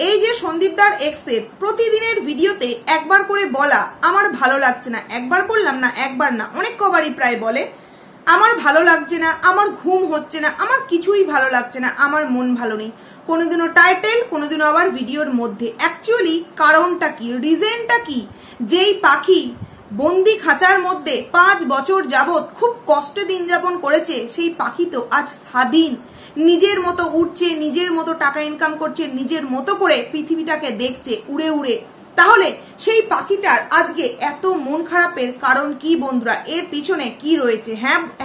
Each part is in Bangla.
এই যে সন্দীপদার এক্সের প্রতিদিনের ভিডিওতে একবার করে বলা আমার ভালো লাগছে না, একবার বললাম না, একবার না, অনেক কবারই প্রায় বলে আমার ভালো লাগছে না, আমার ঘুম হচ্ছে না, আমার কিছুই ভালো লাগছে না, আমার মন ভালো নেই। কোনোদিনও টাইটেল, কোনোদিনও আবার ভিডিওর মধ্যে। অ্যাকচুয়ালি কারণটা কি, রিজনটা কি? যেই পাখি বন্দি খাঁচার মধ্যে 5 বছর যাবৎ খুব কষ্টে দিন যাপন করেছে, সেই পাখি তো আজ স্বাধীন, নিজের মতো উঠছে, নিজের মতো টাকা ইনকাম করছে, নিজের মতো করে পৃথিবীটাকে দেখছে উড়ে উড়ে। তাহলে সেই পাখিটার আজকে এত মন খারাপের কারণ কি বন্ধুরা? এর পিছনে কি রয়েছে?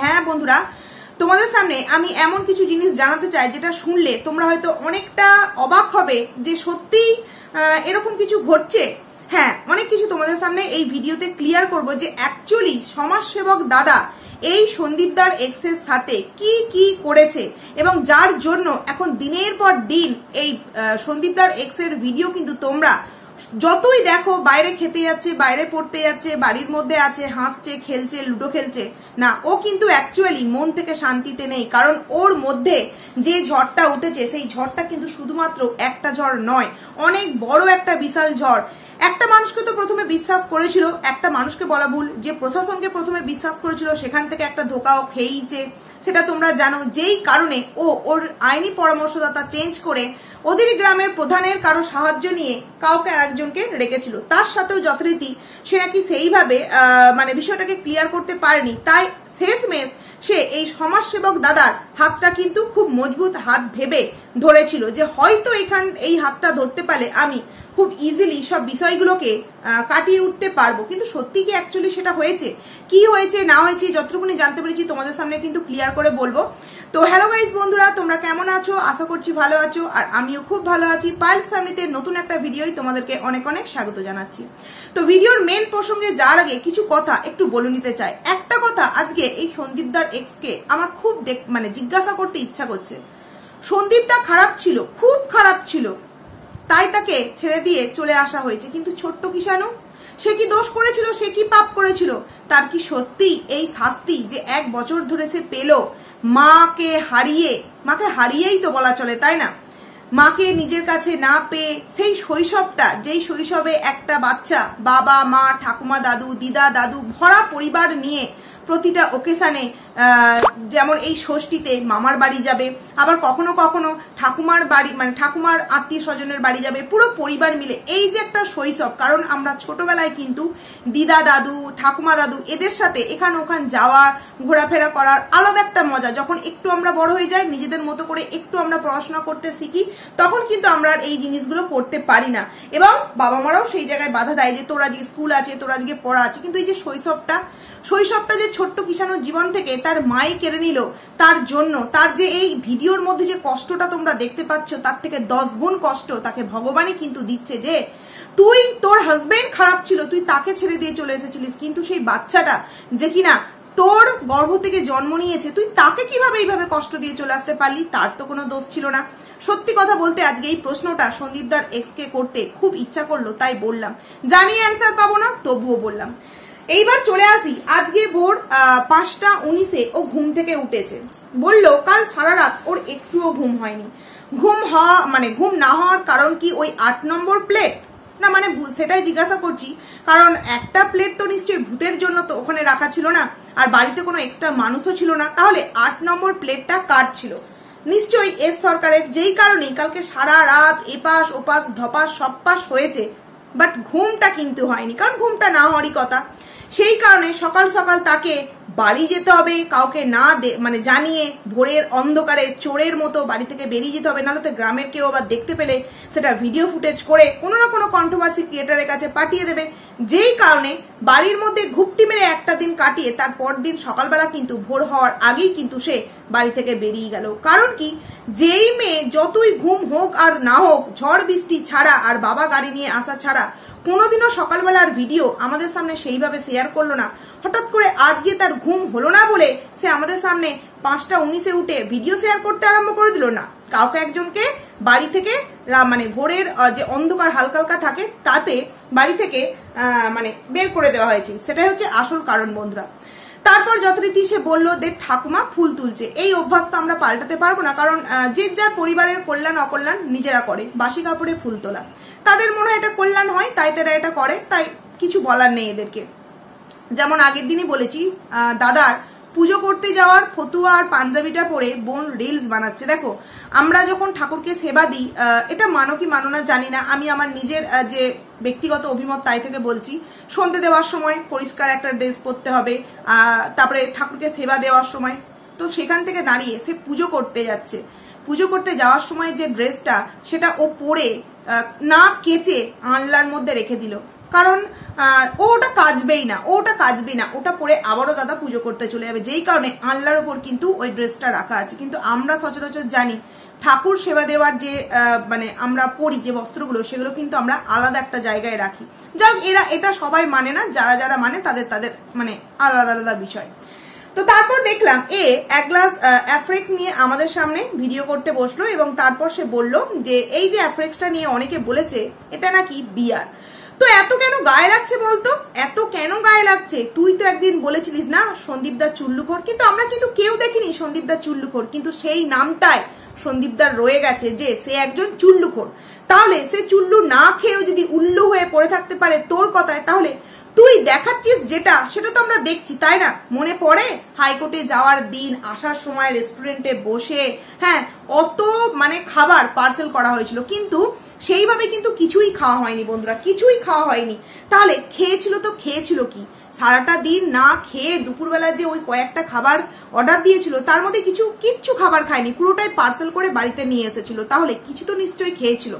হ্যাঁ বন্ধুরা, তোমাদের সামনে আমি এমন কিছু জিনিস জানাতে চাই যেটা শুনলে তোমরা হয়তো অনেকটা অবাক হবে যে সত্যি এরকম কিছু ঘটছে। হ্যাঁ, অনেক কিছু তোমাদের সামনে এই ভিডিওতে ক্লিয়ার করব যে অ্যাকচুয়ালি সমাজসেবক দাদা এই সন্দীপদার এক্সের সাথে কি কি করেছে এবং যার জন্য এখন দিনের পর দিন এই সন্দীপদার এক্সের ভিডিও কিন্তু তোমরা যতই দেখো বাইরে খেতে যাচ্ছে, বাইরে পড়তে যাচ্ছে, বাড়ির মধ্যে আছে, হাসছে, খেলছে, লুডো খেলছে, না ও কিন্তু অ্যাকচুয়ালি মন থেকে শান্তিতে নেই। কারণ ওর মধ্যে যে ঝড়টা উঠেছে সেই ঝড়টা কিন্তু শুধুমাত্র একটা ঝড় নয়, অনেক বড় একটা বিশাল ঝড়। একটা মানুষকে তো প্রথমে বিশ্বাস করেছিল, একটা মানুষকে বলা ভুল, যে প্রশাসনকে প্রথমে বিশ্বাস করেছিল, সেখান থেকে একটা ধোকাও খেয়েইছে, সেটা তোমরা জানো। যেই কারণে ও ওর আইনি পরামর্শদাতা চেঞ্জ করে ওদের গ্রামের প্রধানের কারো সাহায্য নিয়ে কাউকে আরেকজনকে রেখেছিল। তার সাথেও যথারীতি সে নাকি সেইভাবে মানে বিষয়টাকে ক্লিয়ার করতে পারেনি। তাই শেষমেশ সে এই সমাজসেবক দাদার হাতটা কিন্তু খুব মজবুত হাত ভেবে ধরেছিল যে হয়তো এই হাতটা ধরতে পারলে আমি খুব ইজিলি সব বিষয়গুলোকে কাটিয়ে উঠতে পারবো। কিন্তু সত্যি কি অ্যাকচুয়ালি সেটা হয়েছে? কি হয়েছে না হয়েছে যতটুকুনি জানতে পেরেছি তোমাদের সামনে কিন্তু ক্লিয়ার করে বলবো। তো হ্যালো গাইজ বন্ধুরা, তোমরা কেমন আছো? আশা করছি ভালো আছো, আর আমিও খুব ভালো আছি। পাইলস ফ্যামিলিতে নতুন একটা ভিডিওই তোমাদেরকে অনেক অনেক স্বাগত জানাচ্ছি। তো ভিডিওর মেন প্রসঙ্গে যাওয়ার আগে কিছু কথা একটু বলে নিতে চাই। একটা কথা আজকে এই সন্দীপদার এক্সকে আমার খুব মানে জিজ্ঞাসা করতে ইচ্ছা করছে। সন্দীপদা খারাপ ছিল, খুব খারাপ ছিল, তাই তাকে ছেড়ে দিয়ে চলে আসা হয়েছে। কিন্তু ছোট্ট কিষাণু, সে কি দোষ করেছিল? সে কি পাপ করেছিল? তার কি সত্যি এই শাস্তি যে 1 বছর ধরে সে পেল, মাকে হারিয়েই তো বলা চলে, তাই না? মাকে নিজের কাছে না পেয়ে সেই শৈশবটা, যেই শৈশবে একটা বাচ্চা বাবা মা ঠাকুমা দাদু দিদা দাদু ভরা পরিবার নিয়ে প্রতিটা ওকেশানে, যেমন এই ষষ্ঠীতে মামার বাড়ি যাবে, আবার কখনো কখনো ঠাকুমার বাড়ি মানে ঠাকুমার আত্মীয় স্বজনের বাড়ি যাবে, পুরো পরিবার মিলে। এই যে একটা শৈশব, কারণ আমরা ছোটবেলায় কিন্তু দিদা দাদু ঠাকুমা দাদু এদের সাথে এখান ওখান যাওয়া ঘোরাফেরা করার আলাদা একটা মজা। যখন একটু আমরা বড় হয়ে যাই, নিজেদের মতো করে একটু আমরা পড়াশোনা করতে শিখি, তখন কিন্তু আমরা এই জিনিসগুলো করতে পারি না, এবং বাবা মারাও সেই জায়গায় বাধা দেয় যে তোর আজকে স্কুল আছে, তোর আজকে পড়া আছে। কিন্তু এই যে শৈশবটা যে ছোট্ট কিষাণুর জীবন থেকে তার মাই কেড়ে নিল, তার জন্য তার যে এই ভিডিওর মধ্যে যে কষ্টটা তোমরা দেখতে পাচ্ছ, তার থেকে 10 গুণ কষ্ট তাকে ভগবানই কিন্তু দিচ্ছে। যে তুই, তোর হাজবেন্ড খারাপ ছিল, তুই তাকে ছেড়ে দিয়ে চলে এসেছিলিস, কিন্তু সেই বাচ্চাটা যে কিনা তোর গর্ভ থেকে জন্ম নিয়েছে, তুই তাকে কিভাবে এইভাবে কষ্ট দিয়ে চলে আসতে পারলি? তার তো কোনো দোষ ছিল না। সত্যি কথা বলতে আজকে এই প্রশ্নটা সন্দীপদার এক্সকে করতে খুব ইচ্ছা করলো, তাই বললাম। জানি অ্যান্সার পাবো না, তবুও বললাম। এইবার চলে আসি, আজকে ভোর 5:19 ও ঘুম থেকে উঠেছে। বলল কাল সারা রাত ওর একটুও ঘুম হয়নি। ঘুম না হওয়ার কারণ কি ওই 8 নম্বর প্লেট? না মানে সেটাই জিজ্ঞাসা করছি, কারণ একটা প্লেট তো নিশ্চয়ই ভূতের জন্য তো ওখানে রাখা ছিল না, আর বাড়িতে কোনো এক্সট্রা মানুষও ছিল না। তাহলে 8 নম্বর প্লেটটা কার ছিল? নিশ্চয়ই এস সরকারের। যেই কারণেই কালকে সারা রাত এপাশ ওপাশ ধপাস সব পাশ হয়েছে, বাট ঘুমটা কিন্তু হয়নি, কারণ ঘুমটা না হওয়ারই কথা। সেই কারণে সকাল সকাল তাকে বাড়ি যেতে হবে, কাউকে না মানে জানিয়ে ভোরের অন্ধকারে চোরের মতো বাড়ি থেকে বেরিয়ে যেতে হবে, নাহলে তো গ্রামের কেউ আবার দেখতে পেলে সেটা ভিডিও ফুটেজ করে কোনো না কোনো কন্ট্রোভার্সি ক্রিয়েটারের কাছে পাঠিয়ে দেবে। যেই কারণে বাড়ির মধ্যে ঘুপটি মেরে একটা দিন কাটিয়ে তার পর দিন সকালবেলা কিন্তু ভোর হওয়ার আগেই কিন্তু সে বাড়ি থেকে বেরিয়ে গেল। কারণ কি, যেই মেয়ে যতই ঘুম হোক আর না হোক, ঝড় বৃষ্টি ছাড়া আর বাবা গাড়ি নিয়ে আসা ছাড়া কোনোদিনও সকালবেলার ভিডিও আমাদের সামনে সেইভাবে শেয়ার করলো না, হঠাৎ করে আজকে তার ঘুম হলো না বলে সে আমাদের সামনে 5:19 উঠে ভিডিও শেয়ার করতে আরম্ভ করে দিল না। কাউকে একজনকে বাড়ি থেকে মানে ভোরের যে অন্ধকার হালকা হালকা থাকে তাতে বাড়ি থেকে মানে বের করে দেওয়া হয়েছে, সেটাই হচ্ছে আসল কারণ বন্ধুরা। তারপর যথারীতি সে বললো দেখ ঠাকুমা ফুল তুলছে। এই অভ্যাস তো আমরা পাল্টাতে পারবো না, কারণ যে যার পরিবারের কল্যাণ অকল্যাণ নিজেরা করে। বাসি কাপড়ে ফুল তোলা তাদের মনে হয় এটা কল্যাণ হয়, তাই তারা এটা করে, তাই কিছু বলার নেই এদেরকে। যেমন আগের দিনই বলেছি, দাদার পুজো করতে যাওয়ার ফতুয়া আর পাঞ্জাবিটা পরে বোন রিলস বানাচ্ছে। দেখো আমরা যখন ঠাকুরকে সেবা দিই, এটা মানো কি মানো না জানি না, আমি আমার নিজের যে ব্যক্তিগত অভিমত তাই থেকে বলছি, সন্ধে দেওয়ার সময় পরিষ্কার একটা ড্রেস পরতে হবে, তারপরে ঠাকুরকে সেবা দেওয়ার সময়, তো সেখান থেকে দাঁড়িয়ে সে পুজো করতে যাচ্ছে, পুজো করতে যাওয়ার সময় যে ড্রেসটা সেটা ও পরে না কেচে আনলার মধ্যে রেখে দিল, কারণ ওটা কাচবেই না, ওটা পরে আবারও দাদা পুজো করতে চলে যাবে, যেই কারণে আনলার ওপর কিন্তু ওই ড্রেসটা রাখা আছে। কিন্তু আমরা সচরাচর জানি ঠাকুর সেবা দেওয়ার যে মানে আমরা পরি যে বস্ত্রগুলো, সেগুলো কিন্তু আমরা আলাদা একটা জায়গায় রাখি। যাই হোক, এটা সবাই মানে না, যারা যারা মানে তাদের মানে আলাদা আলাদা বিষয়। তো তারপর দেখলাম এক গ্লাস অ্যাফ্রেক্স নিয়ে আমাদের সামনে ভিডিও করতে বসলো, এবং তারপর সে বলল যে এই যে অ্যাফ্রেক্সটা নিয়ে অনেকে বলেছে এটা নাকি বিয়ার। তো এত কেন গায়ে লাগছে বলতো, এত কেন গায়ে লাগছে? তুই তো একদিন বলেছিলিস না সন্দীপদার চুল্লুখোর, কিন্তু আমরা কিন্তু কেউ দেখিনি সন্দীপদার চুল্লুখোর, কিন্তু সেই নামটায় সন্দীপদার রয়ে গেছে যে সে একজন চুল্লুখোর। তাহলে সে চুল্লু না খেয়েও যদি উল্লু হয়ে পড়ে থাকতে পারে তোর কথায়, তাহলে তুই দেখাচ্ছিস যেটা সেটা তো আমরা দেখছি, তাই না? মনে পড়ে হাইকোর্টে যাওয়ার দিন আসার সময় রেস্টুরেন্টে বসে অত মানে খাবার পার্সেল করা হয়েছিল, কিন্তু সেইভাবে কিন্তু কিছুই খাওয়া হয়নি বন্ধুরা, কিছুই খাওয়া হয়নি। তাহলে খেয়েছিল কি? সারাটা দিন না খেয়ে দুপুরবেলা যে ওই কয়েকটা খাবার অর্ডার দিয়েছিল তার মধ্যে কিচ্ছু খাবার খায়নি, পুরোটাই পার্সেল করে বাড়িতে নিয়ে এসেছিল। তাহলে কিছু তো নিশ্চয়ই খেয়েছিল,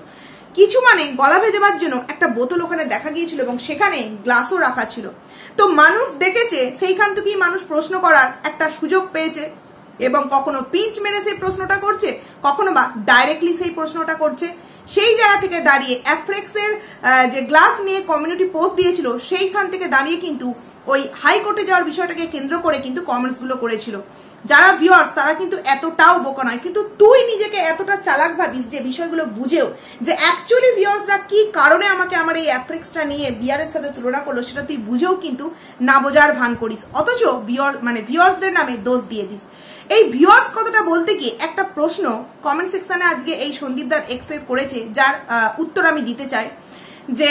কিছু মানে গলা ভেজাবার জন্য একটা বোতল ওখানে দেখা গিয়েছিল, এবং সেখানে গ্লাসও রাখা ছিল। তো মানুষ দেখেছে, সেইখান থেকেই মানুষ প্রশ্ন করার একটা সুযোগ পেয়েছে, এবং কখনো পিঞ্চ মেরে সেই প্রশ্নটা করছে, কখনো বা ডাইরেক্টলি সেই প্রশ্নটা করছে। সেই জায়গা থেকে দাঁড়িয়ে অ্যাফ্রেক্সের যে গ্লাস নিয়ে কমিউনিটি পোস্ট দিয়েছিল, সেইখান থেকে দাঁড়িয়ে কিন্তু ওই হাইকোর্টে যাওয়ার বিষয়টাকে কেন্দ্র করে কিন্তু কমেন্টসগুলো করেছিল। যারা ভিউয়ার্স তারা কিন্তু এতটাও বোকা নয়, কিন্তু তুই নিজেকে এতটা চালাক ভাবিস যে বিষয়গুলো বুঝেও যে অ্যাকচুয়ালি ভিউয়ার্সরা কি কারণে আমাকে আমার এই অ্যাফ্রেক্সটা নিয়ে বিয়ারের সাথে তুলনা করলো, সেটা তুই বুঝেও কিন্তু না বোঝার ভান করিস, অথচ ভিউয়ার্সদের নামে দোষ দিয়ে দিস। এই ভিউয়ার্স কথাটা বলতে গিয়ে একটা প্রশ্ন কমেন্ট সেকশনে আজকে এই সন্দীপদার এক্সে করেছে, যার উত্তর আমি দিতে চাই। যে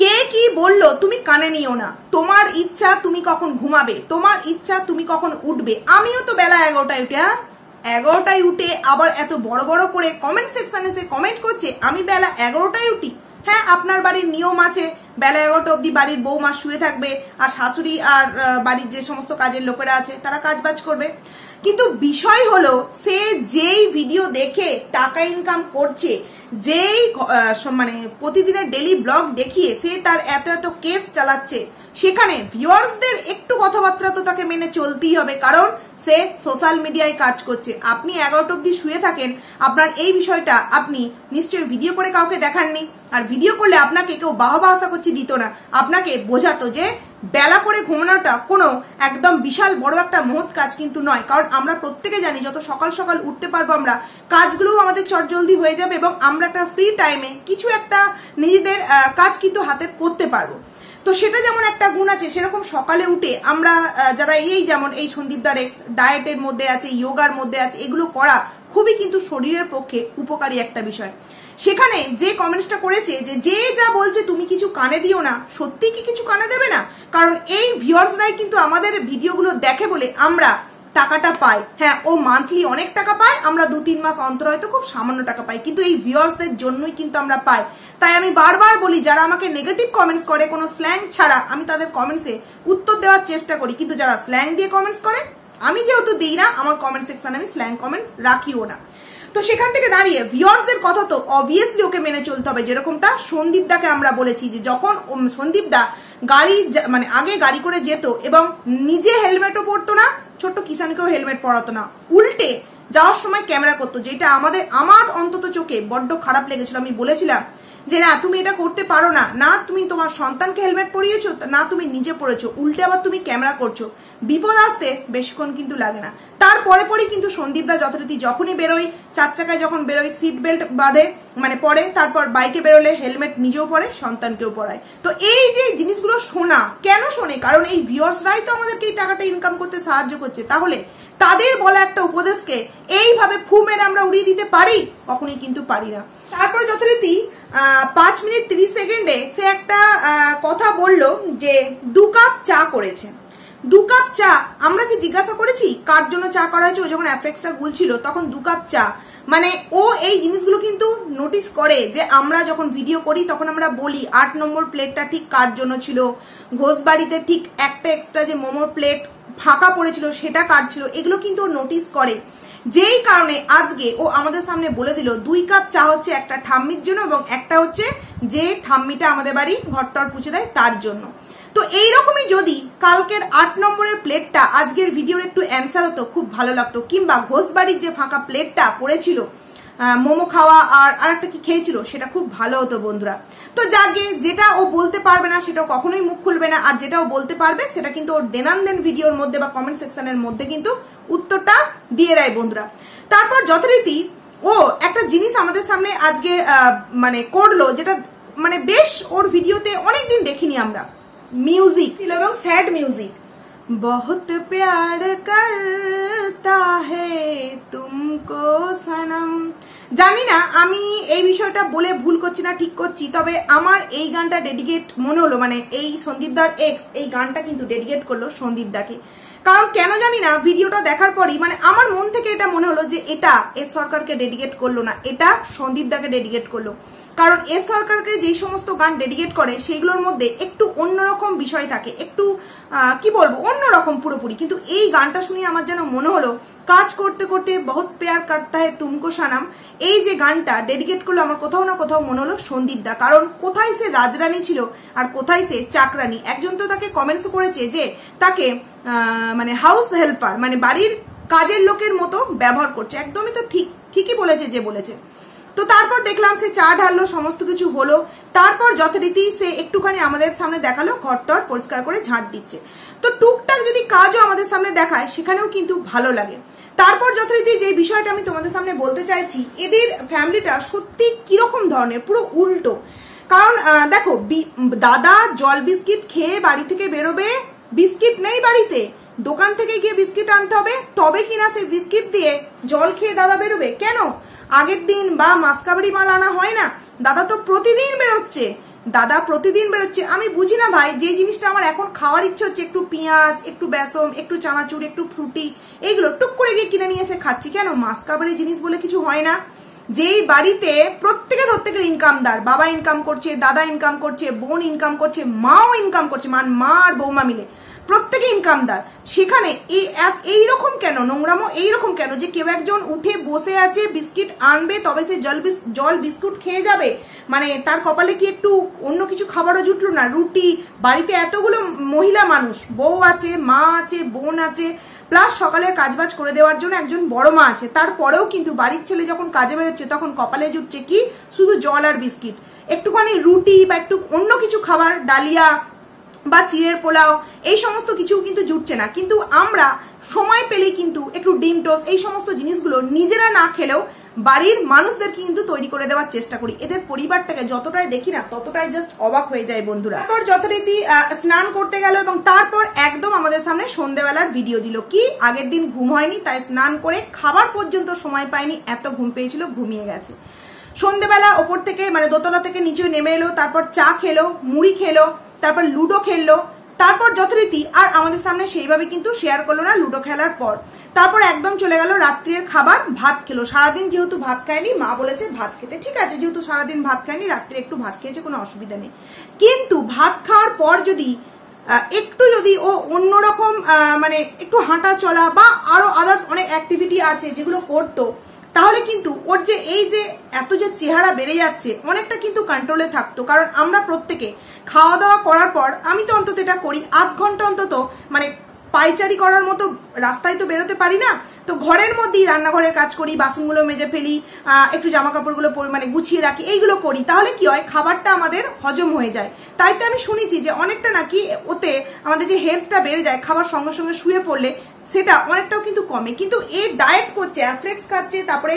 কে কি বললো তুমি কানে নিও না, তোমার ইচ্ছা তুমি কখন ঘুমাবে, তোমার ইচ্ছা তুমি কখন উঠবে। আমিও তো বেলা 11টায় উঠে, 11টায় উঠে আবার এত বড় বড় করে কমেন্ট সেকশনে সে কমেন্ট করছে আমি বেলা 11টায় উঠি। হ্যাঁ, আপনার বাড়ির নিয়ম আছে বেলা 11টা অব্দি বাড়ির বৌমা শুয়ে থাকবে, আর শাশুড়ি আর বাড়ির যে সমস্ত কাজের লোকেরা আছে তারা কাজবাজ করবে। কিন্তু বিষয় হলো সে যেই ভিডিও দেখে টাকা ইনকাম করছে, যেই মানে প্রতিদিনের ডেলি ব্লগ দেখিয়ে সে তার এত কেস চালাচ্ছে, সেখানে ভিউয়ার্সদের একটু কথাবার্তা তো তাকে মেনে চলতেই হবে, কারণ সে সোশ্যাল মিডিয়ায় কাজ করছে। আপনি 11টা অব্দি শুয়ে থাকেন, আপনার এই বিষয়টা আপনি নিশ্চয়ই ভিডিও করে কাউকে দেখাননি, আর ভিডিও করলে আপনাকে কেউ বাহবা আশা করছি দিত না, আপনাকে বোঝাতো যে বেলা করে ঘুমানোটা কোনো একদম বিশাল বড় একটা মহৎ কাজ কিন্তু নয়। কারণ আমরা প্রত্যেকে জানি যত সকাল সকাল উঠতে পারবো আমরা, কাজগুলোও আমাদের চটজলদি হয়ে যাবে, এবং আমরা একটা ফ্রি টাইমে কিছু একটা নিজেদের কাজ কিন্তু হাতে করতে পারবো। তো সেটা যেমন একটা গুণ আছে, সেরকম সকালে উঠে আমরা যারা যেমন এই সন্দীপদার ডায়েটের মধ্যে আছে, যোগার মধ্যে আছে, এগুলো করা খুবই কিন্তু শরীরের পক্ষে উপকারী একটা বিষয়। সেখানে যে কমেন্টসটা করেছে যে যা বলছে তুমি কিছু কানে দিও না, সত্যি কি কিছু কানে দেবে না? কারণ এই ভিউয়ার্সরাই কিন্তু আমাদের ভিডিওগুলো দেখে বলে আমরা টাকাটা পাই। হ্যাঁ, ও মান্থলি অনেক টাকা পায়, আমরা 2-3 মাস অন্তর হয়তো খুব সামান্য টাকা পাই, কিন্তু এই ভিউয়ার্সদের জন্যই কিন্তু আমরা পাই। তাই আমি বারবার বলি, যারা আমাকে নেগেটিভ কমেন্টস করে কোনো স্ল্যাং ছাড়া, আমি তাদের কমেন্টসে উত্তর দেওয়ার চেষ্টা করি, কিন্তু যারা স্ল্যাং দিয়ে কমেন্টস করে, আমি যেহেতু দিই না, আমার কমেন্ট সেকশনে আমি স্ল্যাং কমেন্ট রাখিও না। তো সেখান থেকে দাঁড়িয়ে ভিউয়ার্সদের কথা তো অবভিয়াসলি ওকে মেনে চলতে হবে। যেরকমটা সন্দীপদাকে আমরা বলেছি যে যখন সন্দীপদা গাড়ি মানে আগে গাড়ি করে যেত এবং নিজে হেলমেটও পরতো না, ছোট্ট কিষানকেও হেলমেট পরাতো না, উল্টে যাওয়ার সময় ক্যামেরা করতো, যেটা আমার অন্তত চোখে বড্ড খারাপ লেগেছিল। আমি বলেছিলাম যে না তুমি এটা করতে পারো না, না তুমি তোমার সন্তানকে হেলমেট পরিয়েছো, না তুমি নিজে পড়েছো, উল্টে আবার তুমি ক্যামেরা করছো। বিপদ আসতে বেশিক্ষণ কিন্তু লাগে না। তারপরে পরেই কিন্তু সন্দীপদা যথারীতি যখনই বেরোয়, 4 চাকায় যখন বেরোয় সিট বেল্ট বাঁধে, মানে পরে, তারপর বাইকে বেরোলে হেলমেট নিজেও পরে, সন্তানকেও পড়ায়। তো এই যে জিনিসগুলো শোনা, কেন শোনে? কারণ এই ভিউয়ার্সরাই তো আমাদেরকে এই টাকাটা ইনকাম করতে সাহায্য করছে। তাহলে তাদের বলা একটা উপদেশকে এইভাবে ফু মেরে আমরা উড়িয়ে দিতে পারি? কখনোই কিন্তু পারি না। তারপর যথারীতি 5 মিনিট 30 সেকেন্ডে সে একটা কথা বলল যে 2 কাপ চা করেছে। 2 কাপ চা, আমরা কি জিজ্ঞাসা করেছি কার জন্য চা করা হয়েছে? ও যখন অ্যাফেক্সটা গুলছিল তখন 2 কাপ চা, মানে ও এই জিনিসগুলো কিন্তু নোটিস করে যে আমরা যখন ভিডিও করি তখন আমরা বলি 8 নম্বর প্লেটটা ঠিক কার জন্য ছিল, ঘোষবাড়িতে ঠিক একটা এক্সট্রা যে মোমোর প্লেট ফাঁকা পড়েছিল সেটা কার ছিল, এগুলো কিন্তু ও নোটিস করে। যেই কারণে আজকে ও আমাদের সামনে বলে দিল 2 কাপ চা হচ্ছে একটা ঠাম্মির জন্য এবং একটা হচ্ছে যে ঠাম্মিটা আমাদের বাড়ি ঘরটর পুছে দেয় তার জন্য। তো এইরকমই যদি কালকের 8 নম্বরের প্লেটটা আজকের ভিডিওর একটু অ্যান্সার হতো, খুব ভালো লাগতো। কিংবা ঘোষবাড়ির যে ফাঁকা প্লেটটা পড়েছিল মোমো খাওয়া আর একটা কি খেয়েছিল, সেটা খুব ভালো হতো বন্ধুরা। তো যাকে যেটা ও বলতে পারবে না সেটা কখনোই মুখ খুলবে না, আর যেটা ও বলতে পারবে সেটা কিন্তু ওর দেনানদেন ভিডিওর মধ্যে বা কমেন্ট সেকশনের মধ্যে কিন্তু উত্তরটা দিয়ে দেয় বন্ধুরা। তারপর যথারীতি ও একটা জিনিস আমাদের সামনে আজকে মানে করলো, যেটা মানে বেশ ওর ভিডিওতে অনেকদিন দেখিনি আমরা। মিউজিক ছিল এবং স্যাড মিউজিক। बहुत प्यार करता है तुमको सनम। জানি না আমি এই বিষয়টা বলে ভুল করছি না ঠিক করছি, তবে আমার এই গানটা ডেডিকেট মনে হলো, মানে এই সন্দীপদার এক্স এই গানটা কিন্তু ডেডিকেট করলো সন্দীপদাকে। কারণ কেন জানি না ভিডিওটা দেখার পরই মানে আমার মন থেকে এটা মনে হলো যে এটা এস সরকারকে ডেডিকেট করলো না, এটা সন্দীপদাকে ডেডিকেট করলো। কারণ এস সরকারকে যেই সমস্ত গান ডেডিকেট করে সেগুলোর মধ্যে একটু অন্যরকম বিষয় থাকে, একটু কি বলবো অন্যরকম পুরোপুরি। কিন্তু এই গানটা শুনে আমার যেন মনে হলো কাজ করতে করতে বহুত প্যার করতা है तुमको सनम, এই যে গানটা ডেডিকেট করলো আমার কোথাও না কোথাও মনে হলো সন্দীপদা। কারণ কোথায় সে রাজরানী ছিল আর কোথায় সে চাকরানী। একজন তো তাকে কমেন্টস করেছে যে তাকে মানে হাউস হেল্পার মানে বাড়ির কাজের লোকের মতো ব্যবহার করছে। একদমই তো ঠিকই বলেছে যে বলেছে। তো তারপর দেখলাম সে চা ঢাললো, সমস্ত কিছু হলো। তারপর যথারীতি সে একটুখানি আমাদের সামনে দেখালো ঘরটর পরিষ্কার করে ঝাঁট দিচ্ছে। তো টুকটাক যদি কাজও আমাদের সামনে দেখায় সেখানেও কিন্তু ভালো লাগে। তারপর যথারীতি যে বিষয়টা আমি তোমাদের সামনে বলতে চাইছি, এদের ফ্যামিলিটা সত্যি কিরকম ধরনের, পুরো উল্টো। কারণ দেখো দাদা জল বিস্কিট খেয়ে বাড়ি থেকে বেরোবে, বিস্কিট নেই বাড়িতে, দোকান থেকে গিয়ে বিস্কিট আনতে হবে, তবে কিনা সেই বিস্কিট দিয়ে জল খেয়ে দাদা বেরোবে। কেন আগের দিন বা মাসকাবাড়ি মাল আনা হয় না? দাদা তো প্রতিদিন বেরোচ্ছে, দাদা প্রতিদিন বেরোচ্ছে। আমি বুঝি না ভাই, যে জিনিসটা আমার এখন খাওয়ার ইচ্ছে হচ্ছে, একটু পেঁয়াজ, একটু বেসন, একটু চানাচুর, একটু ফ্রুটি, এইগুলো টুক করে গিয়ে কিনে নিয়ে এসে খাচ্ছি। কেন মাসকাবাড়ি জিনিস বলে কিছু হয় না? যেই বাড়িতে প্রত্যেকে প্রত্যেকের ইনকামদার, বাবা ইনকাম করছে, দাদা ইনকাম করছে, বোন ইনকাম করছে, মাও ইনকাম করছে, মা আর বৌমা মিলে প্রত্যেকে ইনকামদার, সেখানে এইরকম কেন নোংরামো, এইরকম কেন যে কেউ একজন উঠে বসে আছে বিস্কিট আনবে তবে সে জল বিস্কুট খেয়ে যাবে? মানে তার কপালে কি একটু অন্য কিছু খাবারও জুটলো না? রুটি, বাড়িতে এতগুলো মহিলা মানুষ, বউ আছে, মা আছে, বোন আছে, প্লাস সকালের কাজবাজ করে দেওয়ার জন্য একজন বড় মা আছে। তারপরেও কিন্তু বাড়ির ছেলে যখন কাজে বেরোচ্ছে তখন কপালে জুটছে কি? শুধু জল আর বিস্কিট। একটুখানি রুটি বা একটু অন্য কিছু খাবার, ডালিয়া বা চিড়ের পোলাও, এই সমস্ত কিছু কিন্তু জুটছে না। কিন্তু আমরা সময় পেলেই কিন্তু একটু ডিম টোস্ট, এই সমস্ত জিনিসগুলো নিজেরা না খেলেও বাড়ির মানুষদেরকে কিন্তু তৈরি করে দেওয়ার চেষ্টা করি। এদের পরিবারটাকে যতটাই দেখি না ততটাই জাস্ট অবাক হয়ে যায় বন্ধুরা। তারপর যথারীতি স্নান করতে গেল এবং তারপর একদম আমাদের সামনে সন্ধ্যেবেলার ভিডিও দিল। কি আগের দিন ঘুম হয়নি, তাই স্নান করে খাবার পর্যন্ত সময় পায়নি, এত ঘুম পেয়েছিল, ঘুমিয়ে গেছে। সন্ধ্যেবেলা ওপর থেকে মানে দোতলা থেকে নিচে নেমে এলো, তারপর চা খেলো, মুড়ি খেলো, তারপর লুডো খেললো। তারপর যথারীতি আর আমাদের সামনে সেইভাবে কিন্তু শেয়ার করলো না লুডো খেলার পর। তারপর একদম চলে গেল রাত্রির খাবার, ভাত খেলো। সারাদিন যেহেতু ভাত খায়নি, মা বলেছে ভাত খেতে, ঠিক আছে, যেহেতু সারাদিন ভাত খায়নি রাত্রে একটু ভাত খেয়েছে, কোনো অসুবিধা নেই। কিন্তু ভাত খাওয়ার পর যদি একটু যদি ও অন্যরকম মানে একটু হাঁটা চলা বা আরো আদার্স অনেক অ্যাক্টিভিটি আছে যেগুলো করতো, তাহলে কিন্তু ওর যে এই যে এত যে চেহারা বেড়ে যাচ্ছে অনেকটা কিন্তু কন্ট্রোলে থাকতো। কারণ আমরা প্রত্যেকে খাওয়া দাওয়া করার পর, আমি তো অন্তত এটা করি, 8 ঘন্টা অন্তত মানে পাইচারি করার মতো রাস্তায় তো বেরোতে পারি না। তো ঘরের মধ্যেই রান্নাঘরের কাজ করি, বাসনগুলো মেজে ফেলি, একটু জামা কাপড়গুলো মানে গুছিয়ে রাখি, এইগুলো করি, তাহলে কি হয় খাবারটা আমাদের হজম হয়ে যায়। তাই তো আমি শুনেছি যে অনেকটা নাকি ওতে আমাদের যে হেলথটা বেড়ে যায়, খাবার সঙ্গে সঙ্গে শুয়ে পড়লে সেটা অনেকটাও কিন্তু কমে। কিন্তু এ ডায়েট করছে, অ্যাফ্রেক্স খাচ্ছে, তারপরে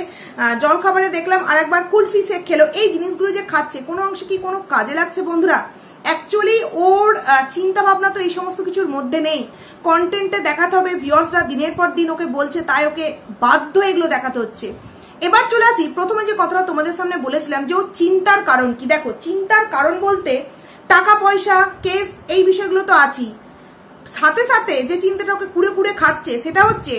জল খাবারে দেখলাম আর একবার কুলফি শেক খেলো, এই জিনিসগুলো যে খাচ্ছে কোনো অংশে কি কোনো কাজে লাগছে বন্ধুরা? অ্যাকচুয়ালি ওর চিন্তা ভাবনা তো এই সমস্ত কিছুর মধ্যে নেই। কন্টেন্টে দেখাতে হবে, ভিউয়ার্সরা দিনের পর দিন ওকে বলছে, তাই ওকে বাধ্য এগুলো দেখাতে হচ্ছে। এবার চলে আসি প্রথমে যে কথাটা তোমাদের সামনে বলেছিলাম যে ও চিন্তার কারণ কি। দেখো, চিন্তার কারণ বলতে টাকা পয়সা, কেস, এই বিষয়গুলো তো আছেই, সাথে সাথে যে চিন্তাটা ওকে কুড়ে কুড়ে খাচ্ছে সেটা হচ্ছে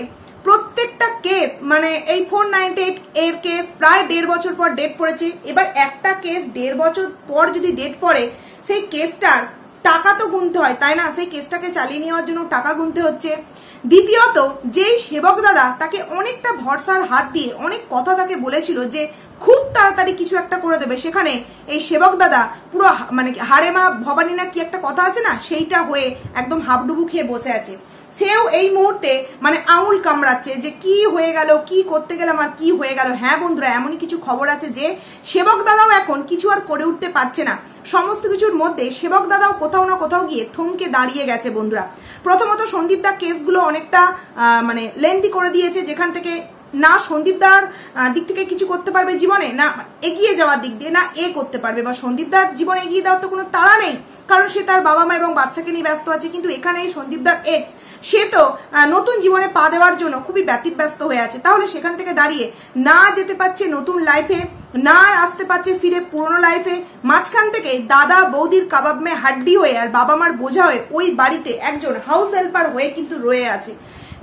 প্রত্যেকটা কেস, মানে এই 498 এর কেস প্রায় 1.5 বছর পর ডেট পড়েছে। এবার একটা কেস 1.5 বছর পর যদি ডেট পড়ে, সেই কেসটার টাকা তো গুনতে হয়, তাই না? সেই কেসটাকে চালিয়ে নেওয়ার জন্য টাকা গুনতে হচ্ছে। দ্বিতীয়ত, যেই সেবক দাদা তাকে অনেকটা ভরসার হাত দিয়ে অনেক কথা তাকে বলেছিল যে খুব তাড়াতাড়ি কিছু একটা করে দেবে, সেখানে এই সেবক দাদা পুরো মানে হারে মা ভবানী না কি একটা কথা আছে না, সেইটা হয়ে একদম হাবডুবু খেয়ে বসে আছে। সেও এই মুহূর্তে মানে আঙুল কামড়াচ্ছে যে কি হয়ে গেল, কি করতে গেলাম আর কি হয়ে গেল। হ্যাঁ বন্ধুরা, এমনই কিছু খবর আছে যে সেবক দাদাও এখন কিছু আর করে উঠতে পারছে না। সমস্ত কিছুর মধ্যে সেবক দাদাও কোথাও না কোথাও গিয়ে থমকে দাঁড়িয়ে গেছে বন্ধুরা। প্রথমত সন্দীপ দা কেসগুলো অনেকটা মানে লেন্দি করে দিয়েছে, যেখান থেকে না সন্দীপ দার দিক থেকে কিছু করতে পারবে জীবনে, না এগিয়ে যাওয়ার দিক দিয়ে না এ করতে পারবে, বা সন্দীপ দার জীবনে এগিয়ে দেওয়ার তো কোনো তাড়া নেই, কারণ সে তার বাবা মা এবং বাচ্চাকে নিয়ে ব্যস্ত আছে। কিন্তু এখানে এই সন্দীপ দার এক্স, সে তো নতুন জীবনে পা দেওয়ার জন্য খুবই ব্যতিব্যস্ত হয়ে আছে। তাহলে সেখান থেকে দাঁড়িয়ে না যেতে পারছে নতুন লাইফে, না আসতে পারছে ফিরে পুরনো লাইফে, মাঝখান থেকে দাদা বৌদির কাবাব মে হাড্ডি হয়ে আর বাবা মার বোঝা হয়ে ওই বাড়িতে একজন হাউস হেল্পার হয়ে কিন্তু রয়ে আছে।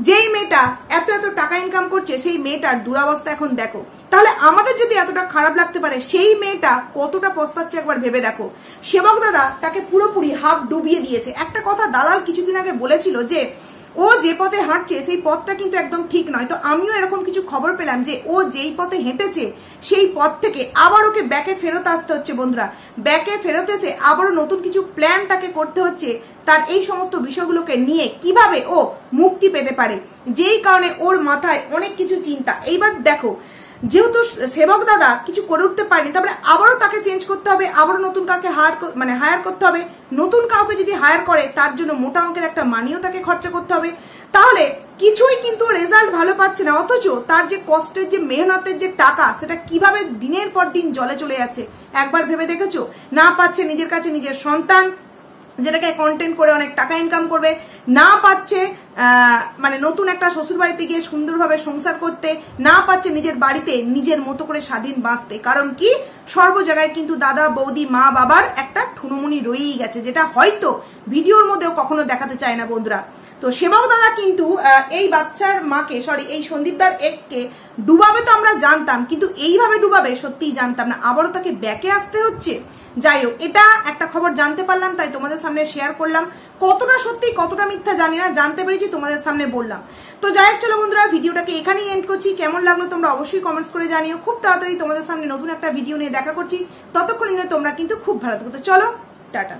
যেই মেয়েটা এত এত টাকা ইনকাম করছে, সেই মেয়েটার দুরাবস্থা এখন দেখো। তাহলে আমাদের যদি এতটা খারাপ লাগতে পারে, সেই মেয়েটা কতটা পস্তাচ্ছে একবার ভেবে দেখো। সেবক দাদা তাকে পুরোপুরি হাফ ডুবিয়ে দিয়েছে। একটা কথা দালাল কিছুদিন আগে বলেছিল যে ও যে পথে হাঁটছে সেই পথটা কিন্তু একদম ঠিক নয়। তো আমিও এরকম কিছু খবর পেলাম যে ও যেই পথে হেঁটেছে সেই পথ থেকে আবার ওকে ব্যাকে ফেরত আসতে হচ্ছে বন্ধুরা। ব্যাকে ফেরত এসে আবারও নতুন কিছু প্ল্যান তাকে করতে হচ্ছে, তার এই সমস্ত বিষয়গুলোকে নিয়ে কিভাবে ও মুক্তি পেতে পারে, যেই কারণে ওর মাথায় অনেক কিছু চিন্তা। এইবার দেখো, যেহেতু সেবক দাদা কিছু করে উঠতে পারেনি, তারপরে আবারও তাকে চেঞ্জ করতে হবে, আবারও নতুন কাউকে হায়ার করতে হবে। নতুন কাউকে যদি হায়ার করে তার জন্য মোটা অঙ্কের একটা মানিও তাকে খরচা করতে হবে। তাহলে কিছুই কিন্তু রেজাল্ট ভালো পাচ্ছে না, অথচ তার যে কষ্টের যে মেহনতের যে টাকা, সেটা কিভাবে দিনের পর দিন জলে চলে যাচ্ছে একবার ভেবে দেখেছো? না পাচ্ছে নিজের কাছে নিজের সন্তান, যেটাকে কন্টেন্ট করে অনেক টাকা ইনকাম করবে, না পাচ্ছে মানে নতুন একটা শ্বশুর বাড়িতে গিয়ে সুন্দরভাবে সংসার করতে, না পাচ্ছে নিজের বাড়িতে নিজের মতো করে স্বাধীন বাঁচতে। কারণ কি, সর্ব জায়গায় কিন্তু দাদা বৌদি মা বাবার একটা ঠুনুমুনি রয়েই গেছে, যেটা হয়তো ভিডিওর মধ্যেও কখনো দেখাতে চায় না বন্ধুরা। তো সেবক দাদা কিন্তু এই বাচ্চার মাকে, এই সন্দীপদার এক্সকে ডুবাবে তো আমরা জানতাম, কিন্তু এইভাবে ডুবাবে সত্যিই জানতাম না। আবারও তাকে ব্যাকে আসতে হচ্ছে। যাই হোক, এটা একটা খবর জানতে পারলাম, তাই তোমাদের সামনে শেয়ার করলাম। কতটা সত্যি কতটা মিথ্যা জানি না, জানতে পেরেছি তোমাদের সামনে বললাম। তো যাই হোক, চলো বন্ধুরা, ভিডিওটাকে এখানেই এন্ড করছি। কেমন লাগলো তোমরা অবশ্যই কমেন্টস করে জানিও। খুব তাড়াতাড়ি তোমাদের সামনে নতুন একটা ভিডিও নিয়ে দেখা করছি, ততক্ষণ তোমরা কিন্তু খুব ভালো থাকো। তো চলো, টাটা।